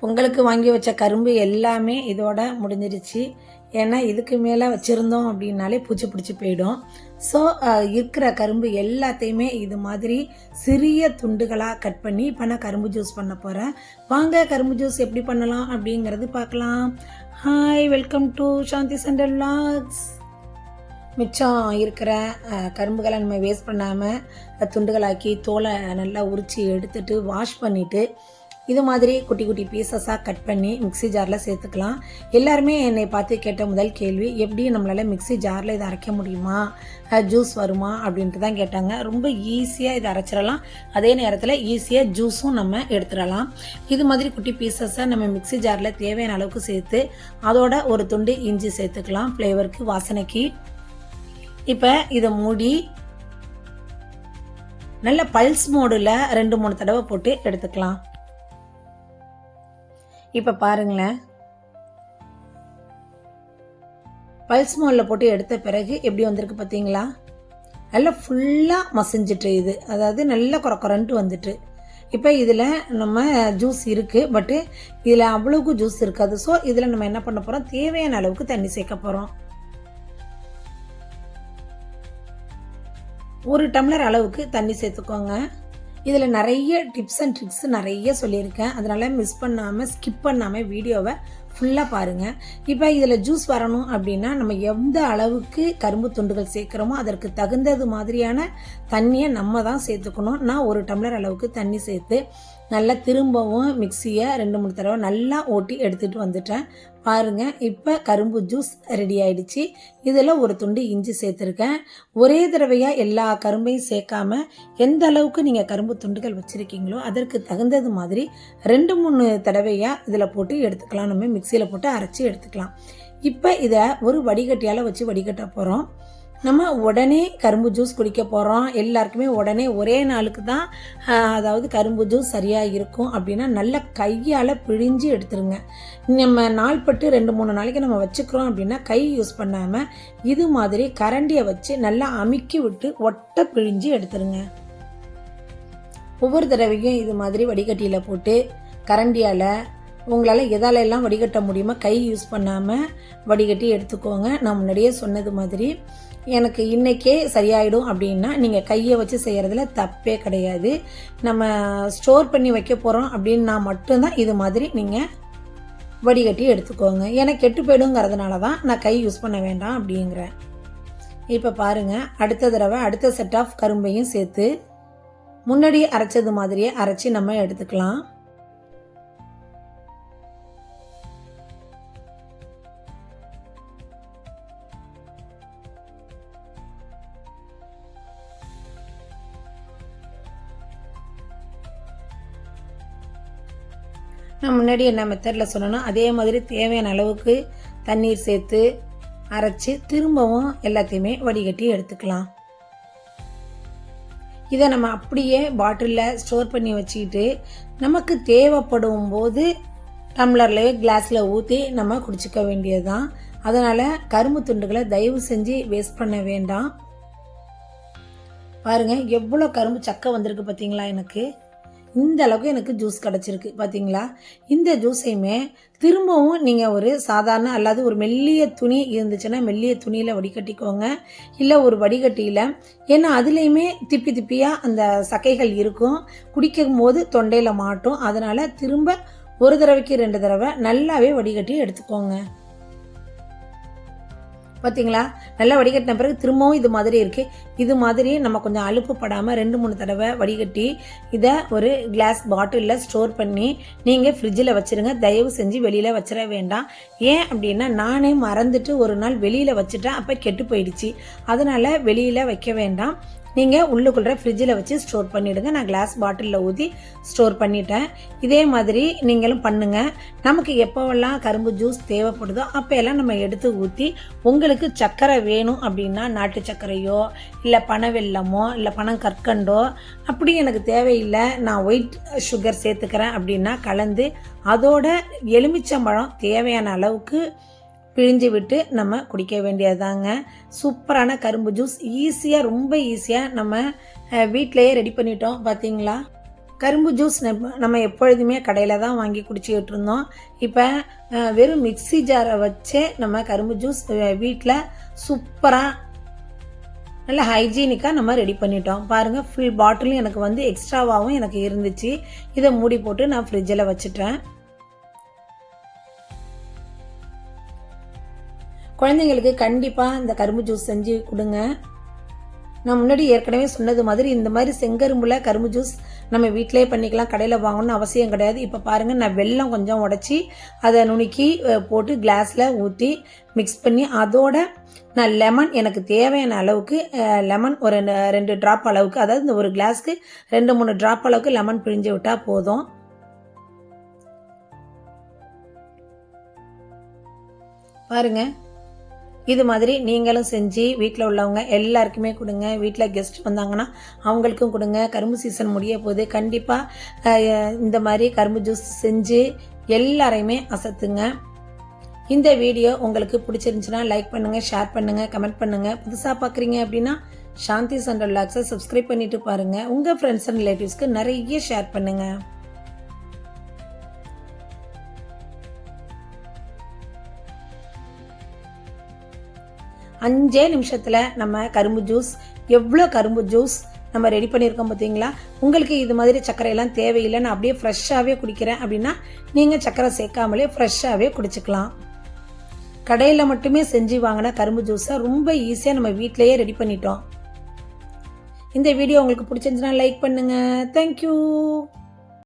பொங்கலுக்கு வாங்கி வச்ச கரும்பு எல்லாமே இதோட முடிஞ்சிருச்சு. ஏன்னா இதுக்கு மேலே வச்சுருந்தோம் அப்படின்னாலே பூச்சி பிடிச்சி போயிடும். ஸோ இருக்கிற கரும்பு எல்லாத்தையுமே இது மாதிரி சிறிய துண்டுகளாக கட் பண்ணி இப்போ நான் கரும்பு ஜூஸ் பண்ண போகிறேன். வாங்க கரும்பு ஜூஸ் எப்படி பண்ணலாம் அப்படிங்கிறது பார்க்கலாம். ஹாய், வெல்கம் டு சாந்தி சண்டல் விலாக்ஸ். மிச்சம் இருக்கிற கரும்புகளை நம்ம வேஸ்ட் பண்ணாமல் துண்டுகளாக்கி தோலை நல்லா உரித்து எடுத்துட்டு வாஷ் பண்ணிவிட்டு இது மாதிரி குட்டி குட்டி பீசஸாக கட் பண்ணி மிக்ஸி ஜாரில் சேர்த்துக்கலாம். எல்லாருமே என்னை பார்த்து கேட்ட முதல் கேள்வி, எப்படி நம்மளால் மிக்ஸி ஜாரில் இதை அரைக்க முடியுமா, ஜூஸ் வருமா அப்படின்ட்டு தான் கேட்டாங்க. ரொம்ப ஈஸியாக இதை அரைச்சிடலாம், அதே நேரத்தில் ஈஸியாக ஜூஸும் நம்ம எடுத்துடலாம். இது மாதிரி குட்டி பீசஸை நம்ம மிக்ஸி ஜாரில் தேவையான அளவுக்கு சேர்த்து அதோட ஒரு துண்டு இஞ்சி சேர்த்துக்கலாம் ஃப்ளேவருக்கு, வாசனைக்கு. இப்போ இதை மூடி நல்ல பல்ஸ் மோடில் 2-3 தடவை போட்டு எடுத்துக்கலாம். இப்போ பாருங்களேன், பல்ஸ் மோடில் போட்டு எடுத்த பிறகு எப்படி வந்திருக்கு பார்த்தீங்களா? நல்லா ஃபுல்லாக மசிஞ்சிட்டு, இது அதாவது நல்லா குறக்குறன்ட்டு வந்துட்டு. இப்போ இதில் நம்ம ஜூஸ் இருக்குது, பட்டு இதில் அவ்வளவுக்கு ஜூஸ் இருக்காது. ஸோ இதில் நம்ம என்ன பண்ண போகிறோம், தேவையான அளவுக்கு தண்ணி சேர்க்க போகிறோம். 1 டம்ளர் அளவுக்கு தண்ணி சேர்த்துக்கோங்க. இதில் நிறைய டிப்ஸ் அண்ட் ட்ரிக்ஸ் நிறைய சொல்லியிருக்கேன், அதனால் மிஸ் பண்ணாமல் ஸ்கிப் பண்ணாமல் வீடியோவை ஃபுல்லாக பாருங்கள். இப்போ இதில் ஜூஸ் வரணும் அப்படின்னா நம்ம எந்த அளவுக்கு கரும்பு துண்டுகள் சேர்க்குறோமோ அதற்கு தகுந்தது மாதிரியான தண்ணியை நம்ம தான் சேர்த்துக்கணும். நான் 1 டம்ளர் அளவுக்கு தண்ணி சேர்த்து நல்லா திரும்பவும் மிக்சியை 2-3 தடவை நல்லா ஓட்டி எடுத்துகிட்டு வந்துட்டேன். பாருங்கள், இப்போ கரும்பு ஜூஸ் ரெடி ஆயிடுச்சு. இதில் 1 துண்டு இஞ்சி சேர்த்துருக்கேன். ஒரே தடவையாக எல்லா கரும்பையும் சேர்க்காம எந்த அளவுக்கு நீங்கள் கரும்பு துண்டுகள் வச்சுருக்கீங்களோ அதற்கு தகுந்தது மாதிரி 2-3 தடவையாக இதில் போட்டு எடுத்துக்கலாம். நம்ம மிக்சியில் போட்டு அரைச்சி எடுத்துக்கலாம். இப்போ இதை ஒரு வடிகட்டியால் வச்சு வடிகட்ட போகிறோம். நம்ம உடனே கரும்பு ஜூஸ் குடிக்க போகிறோம், எல்லாருக்குமே உடனே ஒரே நாளுக்கு தான் அதாவது கரும்பு ஜூஸ் சரியாக இருக்கும் அப்படின்னா நல்ல கையால் பிழிஞ்சு எடுத்துருங்க. நம்ம நாள்பட்டு 2-3 நாளைக்கு நம்ம வச்சுக்கிறோம் அப்படின்னா கை யூஸ் பண்ணாமல் இது மாதிரி கரண்டியை வச்சு நல்லா அமுக்கி விட்டு ஒட்டை பிழிஞ்சு எடுத்துருங்க. ஒவ்வொரு தடவையும் இது மாதிரி வடிகட்டியில் போட்டு கரண்டியால் உங்களால் எதாலெல்லாம் வடிகட்ட முடியுமோ கை யூஸ் பண்ணாமல் வடிகட்டி எடுத்துக்கோங்க. நான் முன்னாடியே சொன்னது மாதிரி எனக்கு இன்றைக்கே சரியாயிடும் அப்படின்னா நீங்கள் கையை வச்சு செய்கிறதுல தப்பே கிடையாது. நம்ம ஸ்டோர் பண்ணி வைக்க போகிறோம் அப்படின்னா மட்டும்தான் இது மாதிரி நீங்கள் வடிகட்டி எடுத்துக்கோங்க. எனக்கு கெட்டு போயிடுங்கிறதுனால தான் நான் கை யூஸ் பண்ண வேண்டாம் அப்படிங்கிறேன். இப்போ பாருங்கள், அடுத்த தடவை அடுத்த செட் ஆஃப் கரும்பையும் சேர்த்து முன்னாடி அரைச்சது மாதிரியே அரைச்சி நம்ம எடுத்துக்கலாம். நான் முன்னாடி என்ன மெத்தடில் சொன்னேன்னா அதே மாதிரி தேவையான அளவுக்கு தண்ணீர் சேர்த்து அரைச்சி திரும்பவும் எல்லாத்தையுமே வடிகட்டி எடுத்துக்கலாம். இதை நம்ம அப்படியே பாட்டிலில் ஸ்டோர் பண்ணி வச்சுக்கிட்டு நமக்கு தேவைப்படும் போது டம்ளர்லேயே கிளாஸில் ஊற்றி நம்ம குடிச்சிக்க வேண்டியது தான். அதனால் கரும்பு துண்டுகளை தயவு செஞ்சு வேஸ்ட் பண்ண வேண்டாம். பாருங்கள், எவ்வளோ கரும்பு சக்கை வந்திருக்கு பார்த்தீங்களா? எனக்கு இந்த அளவுக்கு எனக்கு ஜூஸ் கிடச்சிருக்கு பார்த்தீங்களா? இந்த ஜூஸையுமே திரும்பவும் நீங்கள் ஒரு சாதாரண அல்லாது ஒரு மெல்லிய துணி இருந்துச்சுன்னா மெல்லிய துணியில் வடிகட்டிக்கோங்க, இல்லை ஒரு வடிகட்டியில். ஏன்னா அதுலேயுமே திப்பி திப்பியாக அந்த சக்கைகள் இருக்கும், குடிக்கும் போது தொண்டையில் மாட்டும். அதனால் திரும்ப 1 தடவைக்கு 2 தடவை நல்லாவே வடிகட்டி எடுத்துக்கோங்க. பார்த்தீங்களா? நல்லா வடிகட்டின பிறகு திரும்பவும் இது மாதிரி இருக்குது. இது மாதிரி நம்ம கொஞ்சம் அலுப்பு படாமல் 2-3 தடவை வடிகட்டி இதை ஒரு கிளாஸ் பாட்டிலில் ஸ்டோர் பண்ணி நீங்கள் ஃப்ரிட்ஜில் வச்சுருங்க. தயவு செஞ்சு வெளியில் வச்சிட வேண்டாம். ஏன் அப்படின்னா நானே மறந்துட்டு ஒரு நாள் வெளியில் வச்சுட்டேன், அப்போ கெட்டு போயிடுச்சு. அதனால் வெளியில் வைக்க வேண்டாம், நீங்கள் உள்ளுக்குள்ளே ஃப்ரிட்ஜில் வச்சு ஸ்டோர் பண்ணிவிடுங்க. நான் கிளாஸ் பாட்டிலில் ஊற்றி ஸ்டோர் பண்ணிட்டேன். இதே மாதிரி நீங்களும் பண்ணுங்கள். நமக்கு எப்போவெல்லாம் கரும்பு ஜூஸ் தேவைப்படுதோ அப்போயெல்லாம் நம்ம எடுத்து ஊற்றி, உங்களுக்கு சர்க்கரை வேணும் அப்படின்னா நாட்டு சர்க்கரையோ இல்லை பனவெல்லமோ இல்லை பனங்கற்கண்டோ, அப்படி எனக்கு தேவையில்லை நான் ஒயிட் சுகர் சேர்த்துக்கிறேன் அப்படின்னா கலந்து அதோட எலுமிச்சம்பழம் தேவையான அளவுக்கு பிழிஞ்சு விட்டு நம்ம குடிக்க வேண்டியதாங்க. சூப்பரான கரும்பு ஜூஸ் ஈஸியாக, ரொம்ப ஈஸியாக நம்ம வீட்டிலையே ரெடி பண்ணிட்டோம். பார்த்தீங்களா? கரும்பு ஜூஸ் நம்ம எப்பொழுதுமே கடையில் தான் வாங்கி குடிச்சிக்கிட்டு இருந்தோம். இப்போ வெறும் மிக்ஸி ஜாரை வச்சே நம்ம கரும்பு ஜூஸ் வீட்டில் சூப்பராக நல்ல ஹைஜீனிக்காக நம்ம ரெடி பண்ணிட்டோம். பாருங்கள், ஃபுல் பாட்டிலும் எனக்கு வந்து எக்ஸ்ட்ராவாகவும் எனக்கு இருந்துச்சு. இதை மூடி போட்டு நான் ஃப்ரிட்ஜில் வச்சுட்டேன். குழந்தைங்களுக்கு கண்டிப்பாக இந்த கரும்பு ஜூஸ் செஞ்சு கொடுங்க. நான் முன்னாடி ஏற்கனவே சொன்னது மாதிரி இந்த மாதிரி செங்கரும்புல கரும்பு ஜூஸ் நம்ம வீட்டிலே பண்ணிக்கலாம், கடையில் வாங்கணும்னு அவசியம் கிடையாது. இப்போ பாருங்கள், நான் வெல்லம் கொஞ்சம் உடச்சி அதை நுணுக்கி போட்டு கிளாஸில் ஊற்றி மிக்ஸ் பண்ணி அதோட நான் லெமன் எனக்கு தேவையான அளவுக்கு லெமன் ஒரு 2 ட்ராப் அளவுக்கு, அதாவது இந்த ஒரு கிளாஸ்க்கு 2-3 ட்ராப் அளவுக்கு லெமன் பிழிஞ்சு விட்டால் போதும். பாருங்கள், இது மாதிரி நீங்களும் செஞ்சு வீட்டில் உள்ளவங்க எல்லாருக்குமே கொடுங்க. வீட்டில் கெஸ்ட் வந்தாங்கன்னா அவங்களுக்கும் கொடுங்க. கரும்பு சீசன் முடிய போது கண்டிப்பாக இந்த மாதிரி கரும்பு ஜூஸ் செஞ்சு எல்லாரையுமே அசத்துங்க. இந்த வீடியோ உங்களுக்கு பிடிச்சிருந்துச்சுன்னா லைக் பண்ணுங்கள், ஷேர் பண்ணுங்கள், கமெண்ட் பண்ணுங்கள். புதுசாக பார்க்குறீங்க அப்படின்னா சாந்தி அண்ட் ரிலாக்ஸை சப்ஸ்கிரைப் பண்ணிவிட்டு பாருங்கள். உங்கள் ஃப்ரெண்ட்ஸ் அண்ட் ரிலேட்டிவ்ஸ்க்கு நிறைய ஷேர் பண்ணுங்கள். 5 நிமிஷத்தில் நம்ம கரும்பு ஜூஸ், எவ்வளோ கரும்பு ஜூஸ் நம்ம ரெடி பண்ணியிருக்கோம் பார்த்தீங்களா? உங்களுக்கு இது மாதிரி சர்க்கரையெல்லாம் தேவையில்லை, நான் அப்படியே ஃப்ரெஷ்ஷாகவே குடிக்கிறேன் அப்படின்னா நீங்கள் சர்க்கரை சேர்க்காமலே ஃப்ரெஷ்ஷாகவே குடிச்சிக்கலாம். கடையில் மட்டுமே செஞ்சு வாங்கின கரும்பு ஜூஸை ரொம்ப ஈஸியாக நம்ம வீட்டிலையே ரெடி பண்ணிட்டோம். இந்த வீடியோ உங்களுக்கு பிடிச்சிருந்துச்சுன்னா லைக் பண்ணுங்கள். தேங்க்யூ.